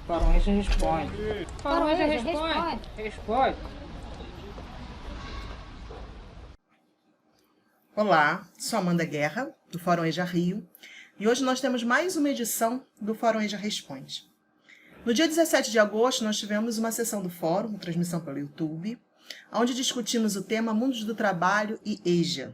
Faroeste responde. Faroeste responde. Responde. Olá, sou Amanda Guerra, do Fórum EJA Rio, e hoje nós temos mais uma edição do Fórum EJA Responde. No dia 17 de agosto, nós tivemos uma sessão do Fórum, uma transmissão pelo YouTube, onde discutimos o tema Mundos do Trabalho e EJA.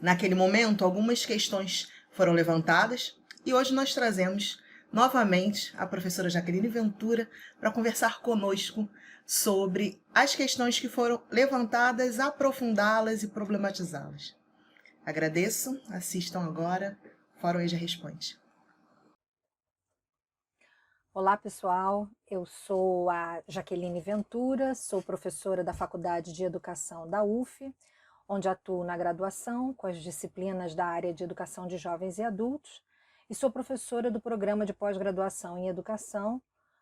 Naquele momento, algumas questões foram levantadas e hoje nós trazemos novamente a professora Jaqueline Ventura para conversar conosco sobre as questões que foram levantadas, aprofundá-las e problematizá-las. Agradeço, assistam agora, Fórum EJA Responde. Olá, pessoal. Eu sou a Jaqueline Ventura, sou professora da Faculdade de Educação da UF, onde atuo na graduação com as disciplinas da área de Educação de Jovens e Adultos, e sou professora do Programa de Pós-Graduação em Educação,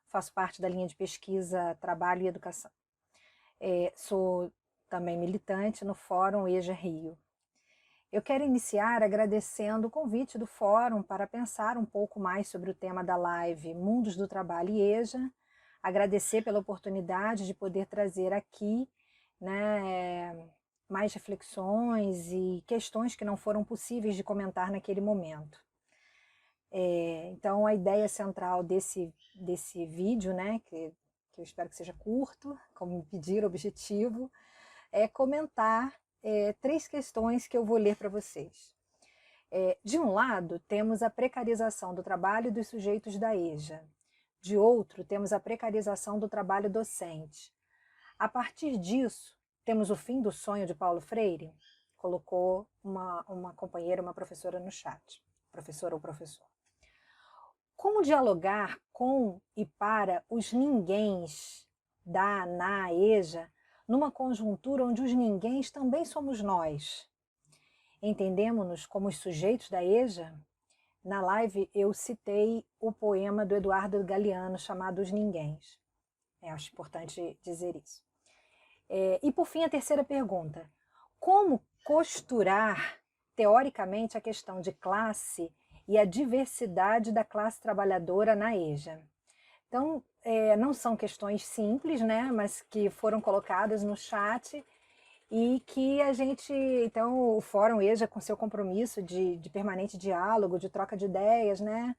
faço parte da linha de pesquisa Trabalho e Educação. Sou também militante no Fórum EJA Rio. Eu quero iniciar agradecendo o convite do Fórum para pensar um pouco mais sobre o tema da live Mundos do Trabalho e EJA, agradecer pela oportunidade de poder trazer aqui, né, mais reflexões e questões que não foram possíveis de comentar naquele momento. Então, a ideia central desse vídeo, né, que eu espero que seja curto, como me pediram, objetivo, é comentar 3 questões que eu vou ler para vocês. De um lado, temos a precarização do trabalho dos sujeitos da EJA. De outro, temos a precarização do trabalho docente. A partir disso, temos o fim do sonho de Paulo Freire, colocou uma companheira, uma professora no chat, professora ou professor. Como dialogar com e para os ninguéms na EJA, numa conjuntura onde os ninguéms também somos nós? Entendemos-nos como os sujeitos da EJA? Na live eu citei o poema do Eduardo Galeano chamado Os Ninguéms. Acho importante dizer isso. E por fim a terceira pergunta. Como costurar teoricamente a questão de classe e a diversidade da classe trabalhadora na EJA? Então, não são questões simples, né, mas que foram colocadas no chat e que a gente, então, o Fórum EJA, com seu compromisso de permanente diálogo, de troca de ideias, né,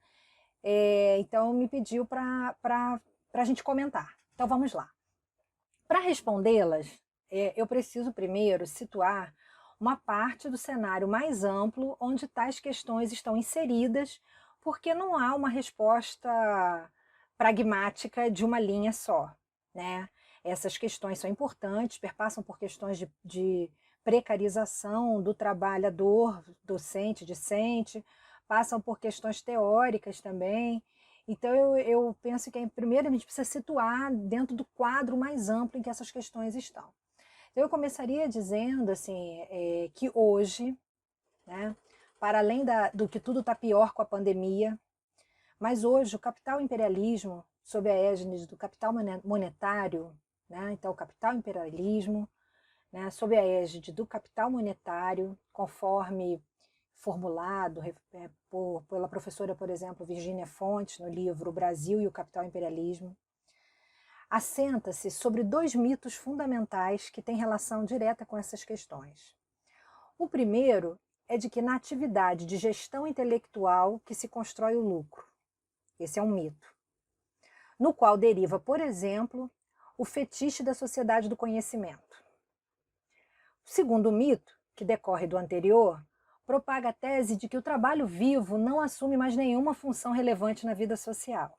então me pediu para a gente comentar. Então, vamos lá. Para respondê-las, eu preciso primeiro situar uma parte do cenário mais amplo onde tais questões estão inseridas, porque não há uma resposta pragmática de uma linha só, né? Essas questões são importantes, perpassam por questões de precarização do trabalhador, docente, discente, passam por questões teóricas também. Então eu penso que primeiro a gente precisa situar dentro do quadro mais amplo em que essas questões estão. Então eu começaria dizendo assim, que hoje, né, para além do que tudo está pior com a pandemia, mas hoje o capital imperialismo, sob a égide do capital monetário, né, então o capital imperialismo, né, sob a égide do capital monetário, conforme formulado pela professora, por exemplo, Virginia Fontes, no livro O Brasil e o Capital Imperialismo, assenta-se sobre 2 mitos fundamentais que têm relação direta com essas questões. O primeiro é de que na atividade de gestão intelectual que se constrói o lucro. Esse é um mito, no qual deriva, por exemplo, o fetiche da sociedade do conhecimento. O segundo mito, que decorre do anterior, propaga a tese de que o trabalho vivo não assume mais nenhuma função relevante na vida social,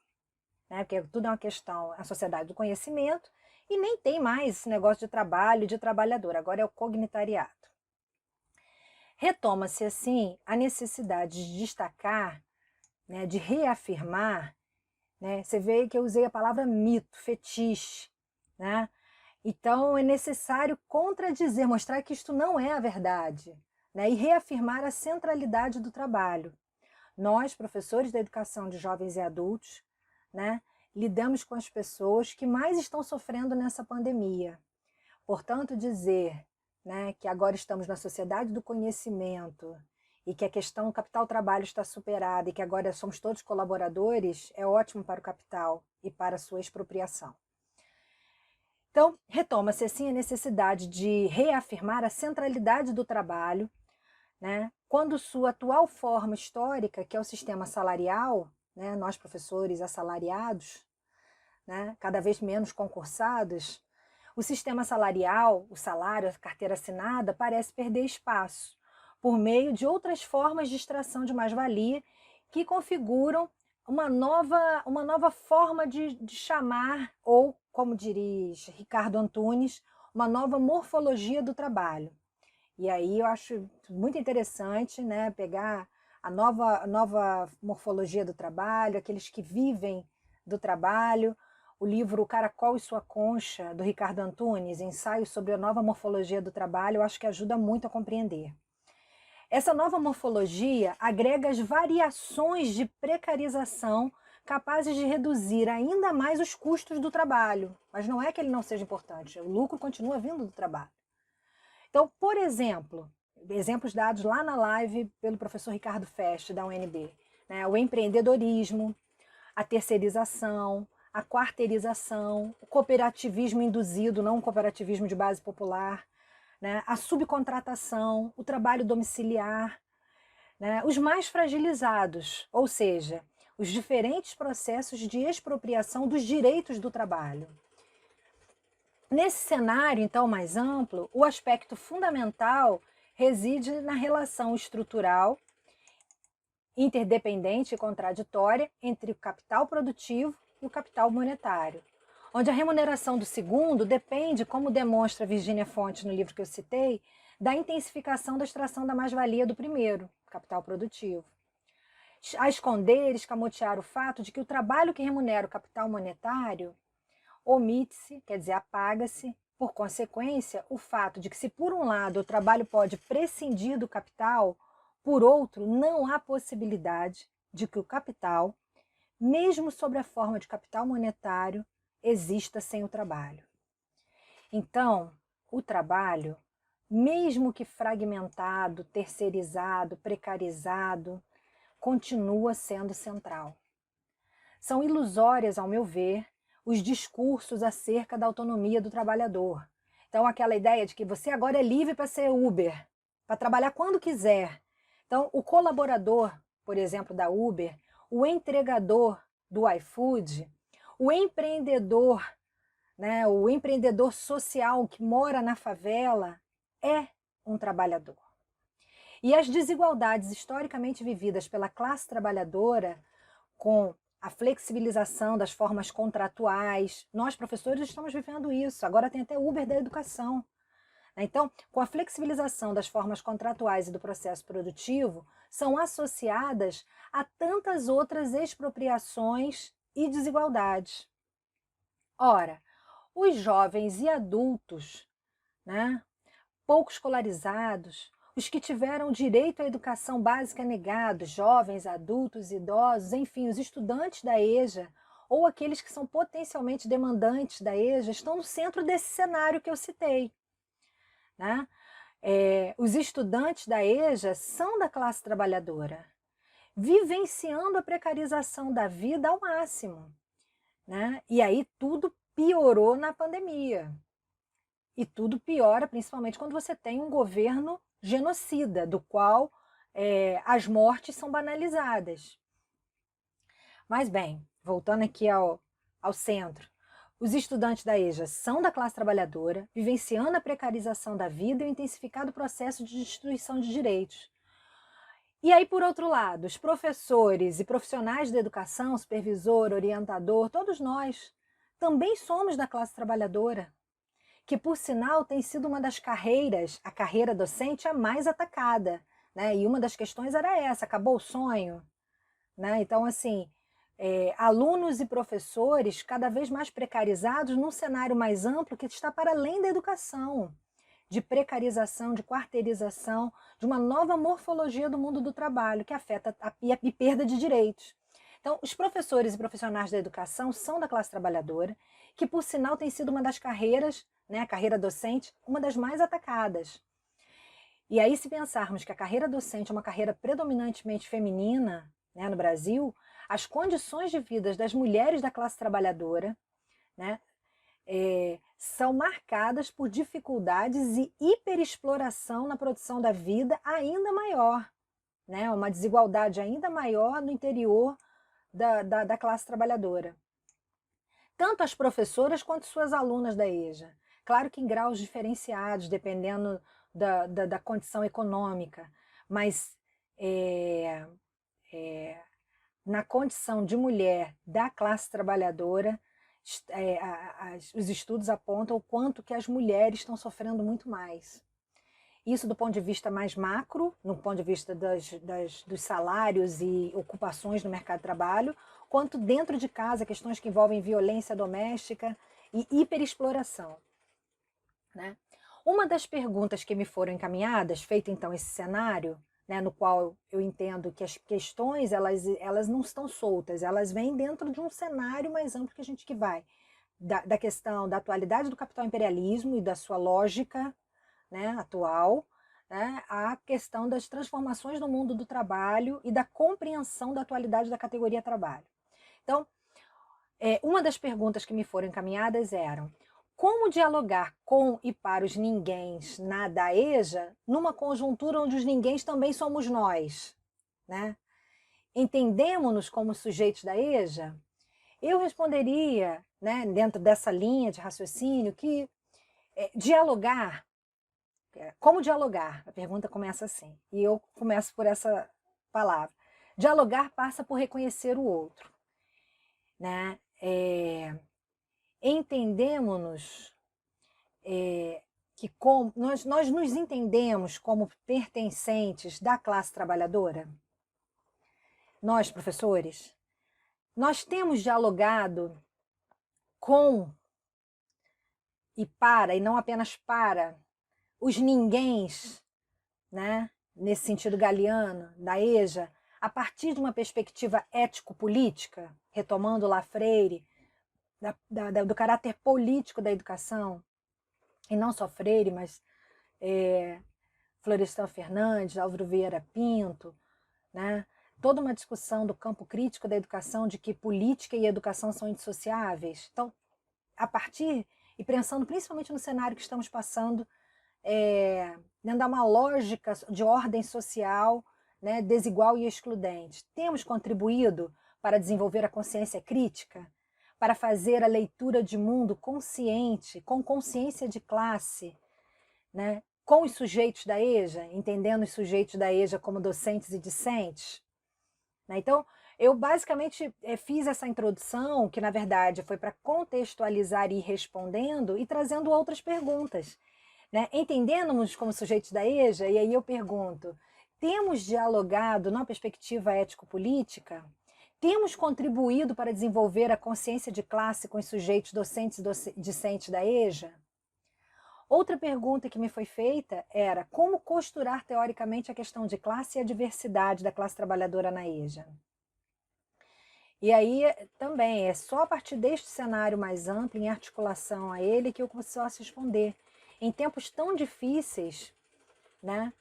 né? Porque tudo é uma questão, a sociedade do conhecimento, e nem tem mais esse negócio de trabalho e de trabalhador, agora é o cognitariado. Retoma-se, assim, a necessidade de destacar, né, de reafirmar, né? Você vê que eu usei a palavra mito, fetiche, né? Então é necessário contradizer, mostrar que isto não é a verdade, né? E reafirmar a centralidade do trabalho. Nós, professores da educação de jovens e adultos, né, lidamos com as pessoas que mais estão sofrendo nessa pandemia. Portanto, dizer, né, que agora estamos na sociedade do conhecimento e que a questão capital-trabalho está superada e que agora somos todos colaboradores, é ótimo para o capital e para a sua expropriação. Então, retoma-se assim a necessidade de reafirmar a centralidade do trabalho, né, quando sua atual forma histórica, que é o sistema salarial, né, nós professores assalariados, né, cada vez menos concursados, o sistema salarial, o salário, a carteira assinada, parece perder espaço por meio de outras formas de extração de mais-valia que configuram uma nova forma de chamar, ou, como diz Ricardo Antunes, uma nova morfologia do trabalho. E aí eu acho muito interessante, né, pegar a nova morfologia do trabalho, aqueles que vivem do trabalho, o livro O Caracol e Sua Concha, do Ricardo Antunes, ensaio sobre a nova morfologia do trabalho, eu acho que ajuda muito a compreender. Essa nova morfologia agrega as variações de precarização capazes de reduzir ainda mais os custos do trabalho. Mas não é que ele não seja importante, o lucro continua vindo do trabalho. Então, por exemplo, exemplos dados lá na live pelo professor Ricardo Fest, da UNB, né, o empreendedorismo, a terceirização, a quarteirização, o cooperativismo induzido, não o cooperativismo de base popular, né, a subcontratação, o trabalho domiciliar, né, os mais fragilizados, ou seja, os diferentes processos de expropriação dos direitos do trabalho. Nesse cenário, então, mais amplo, o aspecto fundamental reside na relação estrutural, interdependente e contraditória entre o capital produtivo e o capital monetário, onde a remuneração do segundo depende, como demonstra Virginia Fonte no livro que eu citei, da intensificação da extração da mais-valia do primeiro, capital produtivo. A esconder, escamotear o fato de que o trabalho que remunera o capital monetário omite-se, quer dizer, apaga-se, por consequência, o fato de que, se por um lado o trabalho pode prescindir do capital, por outro, não há possibilidade de que o capital, mesmo sob a forma de capital monetário, exista sem o trabalho. Então, o trabalho, mesmo que fragmentado, terceirizado, precarizado, continua sendo central. São ilusórias, ao meu ver, os discursos acerca da autonomia do trabalhador. Então, aquela ideia de que você agora é livre para ser Uber, para trabalhar quando quiser. Então, o colaborador, por exemplo, da Uber, o entregador do iFood, o empreendedor, né, o empreendedor social que mora na favela, é um trabalhador. E as desigualdades historicamente vividas pela classe trabalhadora, com a flexibilização das formas contratuais, nós professores estamos vivendo isso, agora tem até Uber da educação. Então, com a flexibilização das formas contratuais e do processo produtivo, são associadas a tantas outras expropriações e desigualdades. Ora, os jovens e adultos, né, pouco escolarizados, os que tiveram direito à educação básica negado, jovens, adultos, idosos, enfim, os estudantes da EJA, ou aqueles que são potencialmente demandantes da EJA, estão no centro desse cenário que eu citei. Né? Os estudantes da EJA são da classe trabalhadora, vivenciando a precarização da vida ao máximo. Né? E aí tudo piorou na pandemia. E tudo piora, principalmente quando você tem um governo genocida, do qual as mortes são banalizadas. Mas bem, voltando aqui ao centro, os estudantes da EJA são da classe trabalhadora, vivenciando a precarização da vida e o intensificado processo de destruição de direitos. E aí, por outro lado, os professores e profissionais da educação, supervisor, orientador, todos nós, também somos da classe trabalhadora, que, por sinal, tem sido uma das carreiras, a carreira docente, a mais atacada. Né? E uma das questões era essa, acabou o sonho? Né? Então, assim, alunos e professores cada vez mais precarizados num cenário mais amplo que está para além da educação, de precarização, de quarteirização, de uma nova morfologia do mundo do trabalho, que afeta a perda de direitos. Então, os professores e profissionais da educação são da classe trabalhadora, que, por sinal, tem sido uma das carreiras, né, a carreira docente, uma das mais atacadas. E aí, se pensarmos que a carreira docente é uma carreira predominantemente feminina, né, no Brasil, as condições de vida das mulheres da classe trabalhadora, né, são marcadas por dificuldades e hiperexploração na produção da vida ainda maior, né, uma desigualdade ainda maior no interior da classe trabalhadora. Tanto as professoras quanto suas alunas da EJA. Claro que em graus diferenciados, dependendo da condição econômica, mas na condição de mulher da classe trabalhadora, os estudos apontam o quanto que as mulheres estão sofrendo muito mais. Isso do ponto de vista mais macro, no ponto de vista dos salários e ocupações no mercado de trabalho, quanto dentro de casa, questões que envolvem violência doméstica e hiperexploração, né? Uma das perguntas que me foram encaminhadas, feito então esse cenário, né, no qual eu entendo que as questões elas não estão soltas, elas vêm dentro de um cenário mais amplo que a gente que vai da questão da atualidade do capital imperialismo e da sua lógica, né, atual, né, a questão das transformações no mundo do trabalho e da compreensão da atualidade da categoria trabalho. Então, uma das perguntas que me foram encaminhadas eram: como dialogar com e para os ninguéms da EJA numa conjuntura onde os ninguéms também somos nós, né? Entendemos-nos como sujeitos da EJA? Eu responderia, né, dentro dessa linha de raciocínio, que dialogar. Como dialogar? A pergunta começa assim, e eu começo por essa palavra. Dialogar passa por reconhecer o outro, né? Entendemos-nos que nós nos entendemos como pertencentes da classe trabalhadora? Nós, professores, nós temos dialogado com e não apenas para, os ninguéms, né, nesse sentido galiano, da EJA, a partir de uma perspectiva ético-política, retomando lá Freire, do caráter político da educação, e não só Freire, mas Florestan Fernandes, Álvaro Vieira Pinto, né, toda uma discussão do campo crítico da educação, de que política e educação são indissociáveis. Então, a partir, e pensando principalmente no cenário que estamos passando, dentro de uma lógica de ordem social, né, desigual e excludente. Temos contribuído para desenvolver a consciência crítica, para fazer a leitura de mundo consciente, com consciência de classe, né, com os sujeitos da EJA, entendendo os sujeitos da EJA como docentes e discentes, né? Então, eu basicamente fiz essa introdução, que na verdade foi para contextualizar e ir respondendo e trazendo outras perguntas, né? Entendendo-nos como sujeitos da EJA, e aí eu pergunto: temos dialogado numa perspectiva ético-política? Temos contribuído para desenvolver a consciência de classe com os sujeitos docentes e discentes da EJA? Outra pergunta que me foi feita era: como costurar teoricamente a questão de classe e a diversidade da classe trabalhadora na EJA? E aí também é só a partir deste cenário mais amplo, em articulação a ele, que eu posso responder. Em tempos tão difíceis, né,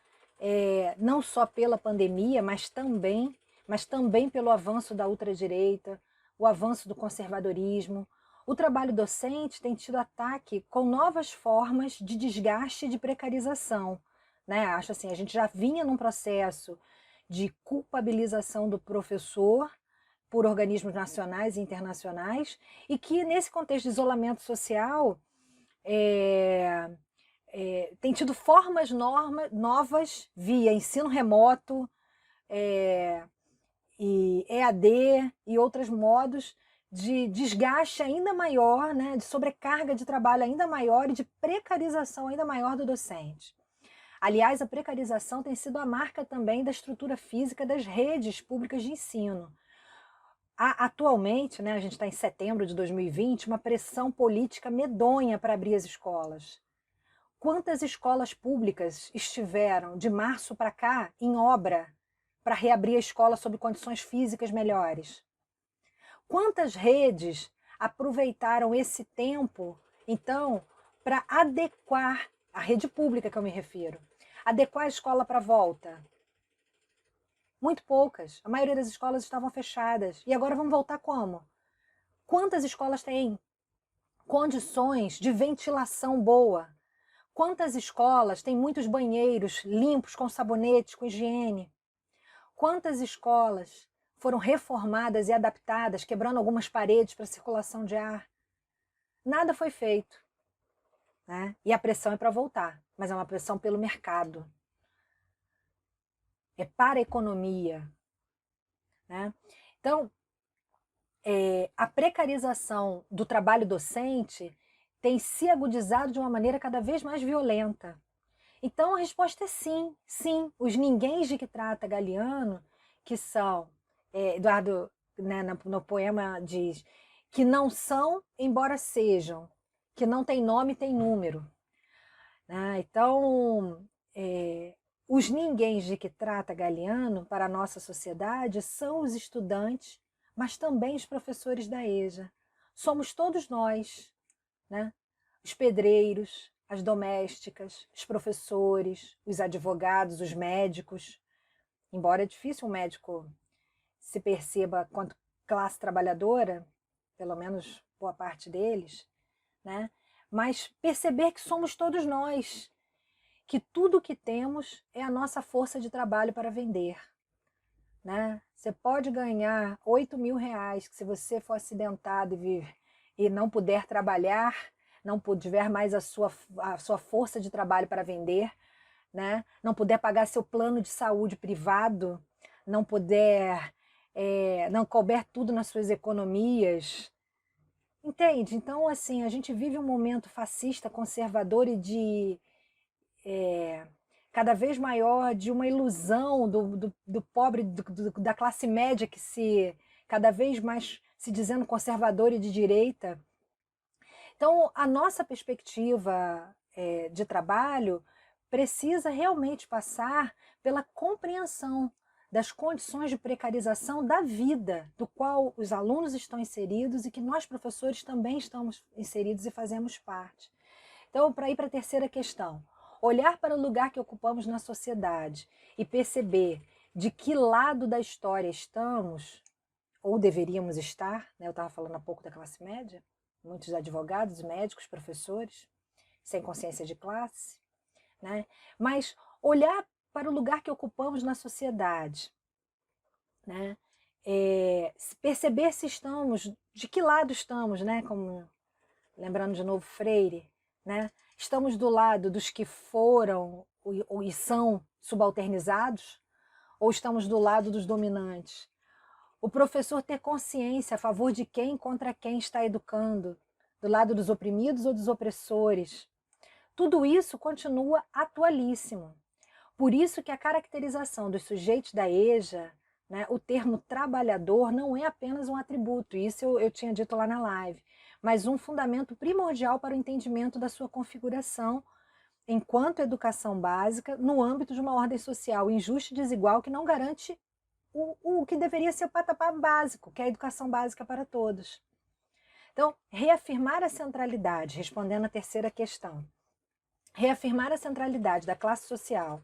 não só pela pandemia, mas também pelo avanço da ultradireita, o avanço do conservadorismo, o trabalho docente tem tido ataque com novas formas de desgaste e de precarização, né? Acho assim, a gente já vinha num processo de culpabilização do professor por organismos nacionais e internacionais, e que nesse contexto de isolamento social tem tido formas novas via ensino remoto, e EAD e outros modos de desgaste ainda maior, né, de sobrecarga de trabalho ainda maior e de precarização ainda maior do docente. Aliás, a precarização tem sido a marca também da estrutura física das redes públicas de ensino. Há, atualmente, né, a gente está em setembro de 2020, uma pressão política medonha para abrir as escolas. Quantas escolas públicas estiveram, de março para cá, em obra para reabrir a escola sob condições físicas melhores? Quantas redes aproveitaram esse tempo, então, para adequar, a rede pública que eu me refiro, adequar a escola para a volta? Muito poucas. A maioria das escolas estavam fechadas. E agora vamos voltar como? Quantas escolas têm condições de ventilação boa? Quantas escolas têm muitos banheiros limpos, com sabonete, com higiene? Quantas escolas foram reformadas e adaptadas, quebrando algumas paredes para circulação de ar? Nada foi feito, né? E a pressão é para voltar, mas é uma pressão pelo mercado. É para a economia, né? Então, a precarização do trabalho docente tem se agudizado de uma maneira cada vez mais violenta. Então a resposta é sim, sim. Os ninguéms de que trata Galiano, que são, Eduardo, né, no poema diz, que não são, embora sejam, que não tem nome, tem número. Né? Então, os ninguéms de que trata Galiano para a nossa sociedade são os estudantes, mas também os professores da EJA. Somos todos nós, né? Os pedreiros, as domésticas, os professores, os advogados, os médicos. Embora é difícil um médico se perceba quanto classe trabalhadora, pelo menos boa parte deles, né? Mas perceber que somos todos nós, que tudo o que temos é a nossa força de trabalho para vender. Né? Você pode ganhar 8 mil reais, que se você for acidentado e não puder trabalhar, não tiver mais a sua força de trabalho para vender, né? Não puder pagar seu plano de saúde privado, não puder, não couber tudo nas suas economias. Entende? Então, assim, a gente vive um momento fascista, conservador e de cada vez maior de uma ilusão do pobre, da classe média que se cada vez mais se dizendo conservador e de direita. Então, a nossa perspectiva de trabalho precisa realmente passar pela compreensão das condições de precarização da vida, do qual os alunos estão inseridos e que nós, professores, também estamos inseridos e fazemos parte. Então, para ir para a terceira questão, olhar para o lugar que ocupamos na sociedade e perceber de que lado da história estamos, ou deveríamos estar, né? Eu estava falando há pouco da classe média, muitos advogados, médicos, professores, sem consciência de classe, né? Mas olhar para o lugar que ocupamos na sociedade, né? Perceber se estamos, de que lado estamos, né? Como, lembrando de novo Freire, né? Estamos do lado dos que foram e são subalternizados, ou estamos do lado dos dominantes? O professor ter consciência a favor de quem e contra quem está educando, do lado dos oprimidos ou dos opressores. Tudo isso continua atualíssimo. Por isso que a caracterização dos sujeitos da EJA, né, o termo trabalhador não é apenas um atributo, isso eu tinha dito lá na live, mas um fundamento primordial para o entendimento da sua configuração enquanto educação básica no âmbito de uma ordem social injusta e desigual que não garante o que deveria ser o patamar básico, que é a educação básica para todos. Então, reafirmar a centralidade, respondendo à terceira questão, reafirmar a centralidade da classe social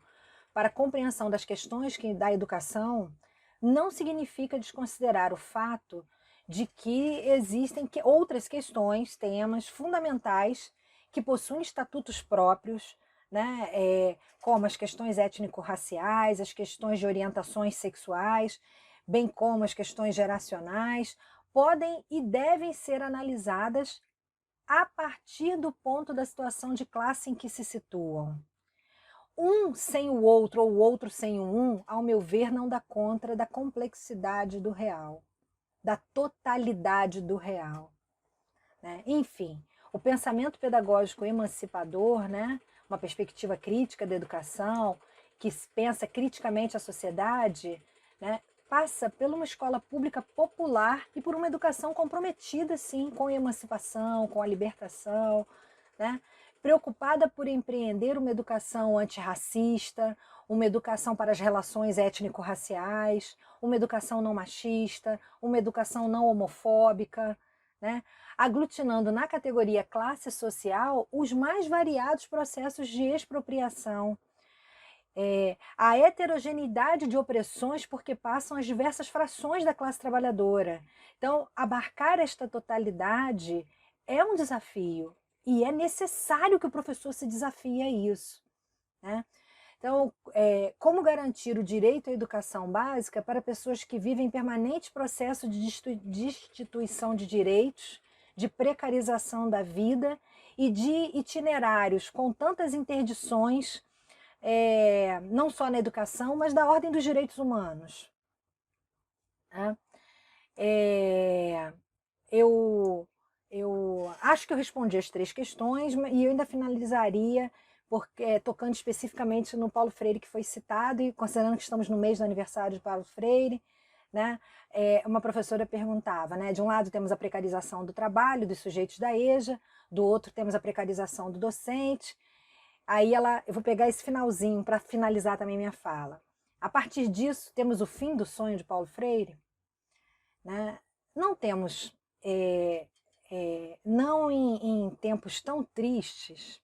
para a compreensão das questões da educação não significa desconsiderar o fato de que existem outras questões, temas fundamentais que possuem estatutos próprios, né, como as questões étnico-raciais, as questões de orientações sexuais, bem como as questões geracionais, podem e devem ser analisadas a partir do ponto da situação de classe em que se situam. Um sem o outro ou o outro sem o um, ao meu ver, não dá conta da complexidade do real, da totalidade do real. Né? Enfim, o pensamento pedagógico emancipador, né? Uma perspectiva crítica da educação, que pensa criticamente a sociedade, né? Passa por uma escola pública popular e por uma educação comprometida, sim, com a emancipação, com a libertação, né? Preocupada por empreender uma educação antirracista, uma educação para as relações étnico-raciais, uma educação não machista, uma educação não homofóbica, né? Aglutinando na categoria classe social os mais variados processos de expropriação. a heterogeneidade de opressões porque passam as diversas frações da classe trabalhadora. Então, abarcar esta totalidade é um desafio e é necessário que o professor se desafie a isso, né? Então, como garantir o direito à educação básica para pessoas que vivem em permanente processo de destituição de direitos, de precarização da vida e de itinerários com tantas interdições, não só na educação, mas da ordem dos direitos humanos, né? Eu acho que eu respondi as 3 questões e eu ainda finalizaria tocando especificamente no Paulo Freire, que foi citado, e considerando que estamos no mês do aniversário de Paulo Freire, né? Uma professora perguntava, né? De um lado temos a precarização do trabalho dos sujeitos da EJA, do outro temos a precarização do docente. Aí eu vou pegar esse finalzinho para finalizar também minha fala. A partir disso, temos o fim do sonho de Paulo Freire, né? Não temos, não em tempos tão tristes,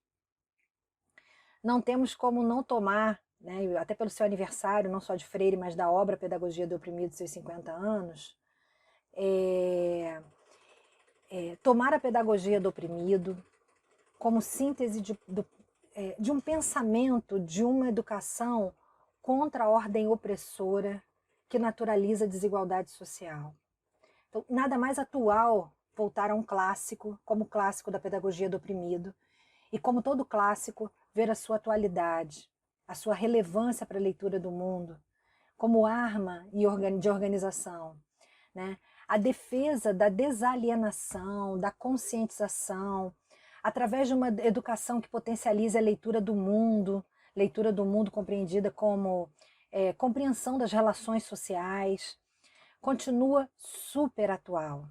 não temos como não tomar, né, até pelo seu aniversário, não só de Freire, mas da obra Pedagogia do Oprimido, seus 50 anos, tomar a pedagogia do oprimido como síntese de um pensamento, de uma educação contra a ordem opressora que naturaliza a desigualdade social. Então, nada mais atual voltar a um clássico, como o clássico da pedagogia do oprimido, e como todo clássico, ver a sua atualidade, a sua relevância para a leitura do mundo, como arma de organização, né? A defesa da desalienação, da conscientização, através de uma educação que potencialize a leitura do mundo compreendida como compreensão das relações sociais, continua super atual,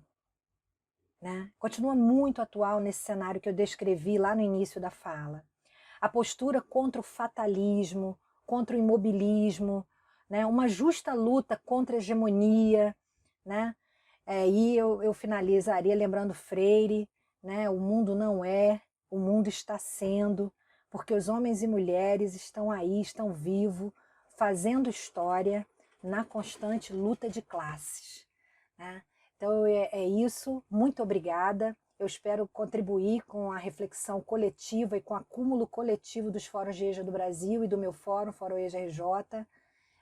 né? Continua muito atual nesse cenário que eu descrevi lá no início da fala. A postura contra o fatalismo, contra o imobilismo, né? Uma justa luta contra a hegemonia, né? E eu finalizaria lembrando Freire, né? O mundo não é, o mundo está sendo, porque os homens e mulheres estão aí, estão vivos, fazendo história na constante luta de classes, né? Então é isso, muito obrigada. Eu espero contribuir com a reflexão coletiva e com o acúmulo coletivo dos fóruns de EJA do Brasil e do meu fórum, Fórum EJA RJ.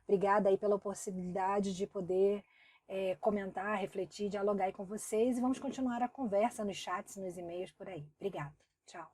Obrigada aí pela possibilidade de poder comentar, refletir, dialogar aí com vocês, e vamos continuar a conversa nos chats, nos e-mails por aí. Obrigada. Tchau.